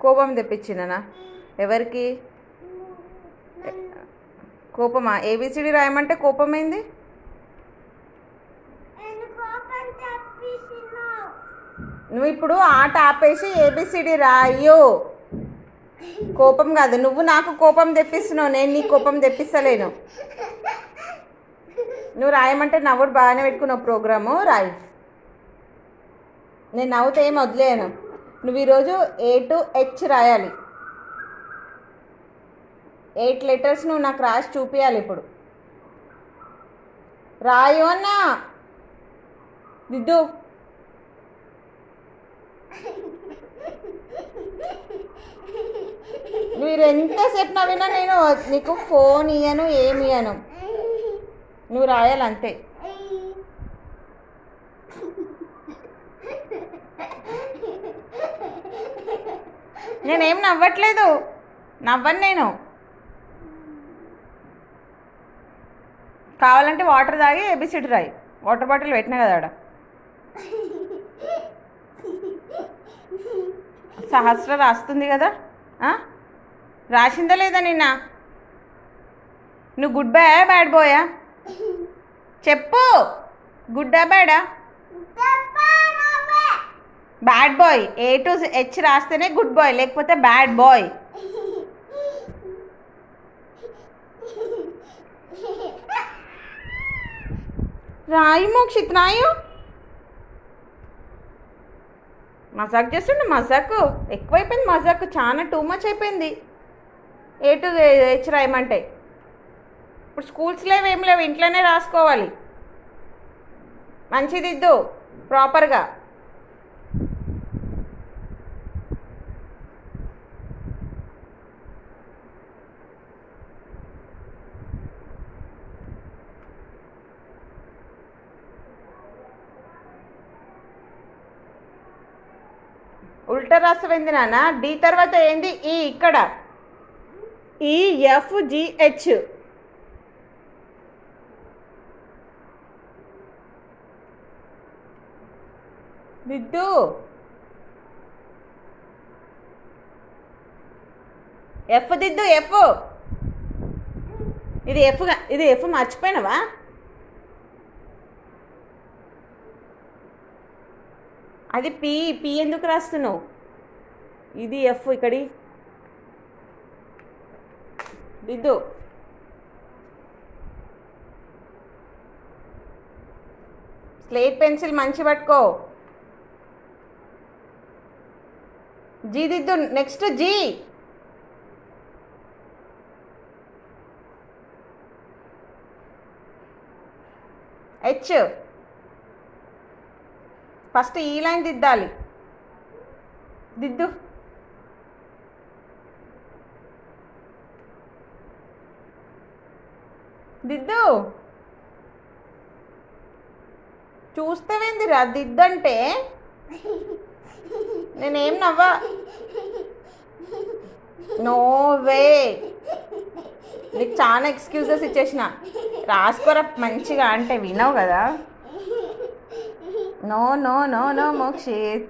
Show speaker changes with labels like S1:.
S1: కోపం తెప్పించిననా? ఎవరికి కోపమా? ఏబిసిడి రాయమంటే కోపం ఏంది? నువ్వు ఇప్పుడు ఆట ఆపేసి ఏబిసిడి రాయు. కోపం కాదు, నువ్వు నాకు కోపం తెప్పిస్తున్నావు, నేను నీ కోపం తెప్పిస్తలేను. నువ్వు రాయమంటే నవ్వుడు బాగానే పెట్టుకున్నావు ప్రోగ్రాము, రాయి. నేను నవ్వుతే ఏం వదిలేను. నువ్వు ఈరోజు A to H రాయాలి. 8 లెటర్స్ నువ్వు నాకు రాసి చూపించాలి. ఇప్పుడు రాయు అన్నా. దిద్దు, మీరు ఎంతసేపు నవ్వినా నేను నీకు ఫోన్ ఇయ్యను, ఏమి ఇయ్యను. నువ్వు రాయాలంతే. నేనేం నవ్వట్లేదు, నవ్వను నేను. కావాలంటే వాటర్ తాగి ఏబిసిడి రాయి. వాటర్ బాటిల్ పెట్టినా కదా ఆడ. సహస్ర రాస్తుంది కదా, రాసిందా లేదా నిన్న? నువ్వు గుడ్ బాయా బ్యాడ్ బాయా చెప్పు. గుడ్డా బ్యాడా? Bad boy. A to H రాస్తేనే గుడ్ బాయ్, లేకపోతే బ్యాడ్ బాయ్. రాయి మోక్షిత్, రాయు. మజాక్ చేస్తుండే, మజాక్ ఎక్కువైపోయింది. మజాక్ చాలా టూ మచ్ అయిపోయింది. A to H రాయమంటే ఇప్పుడు స్కూల్స్ లేవు, ఏం లేవు, ఇంట్లోనే రాసుకోవాలి. మంచిదిద్దు ప్రాపర్గా. ఉల్టా రాసమైంది నాన్న. డి తర్వాత ఏంది? ఈ ఇక్కడ EFGH. దిద్దు. ఎఫ్ దిద్దు, ఎఫ్. ఇది ఎఫ్ మర్చిపోయినావా? అది పి ఎందుకు రాస్తున్నావు? ఇది ఎఫ్ ఇక్కడి. దిద్దు. స్లేట్ పెన్సిల్ మంచి పట్టుకో. జీ దిద్దు. Next G. హెచ్. ఫస్ట్ ఈ లైన్ దిద్దాలి. దిద్దు. దిద్దు. చూస్తావేందిరా దిద్దంటే? నేనేం నవ్వా. No way. నీకు చాలా ఎక్స్క్యూజెస్ ఇచ్చేసిన. రాసుకోరా మంచిగా అంటే వినవు కదా. No no no no Mokshith.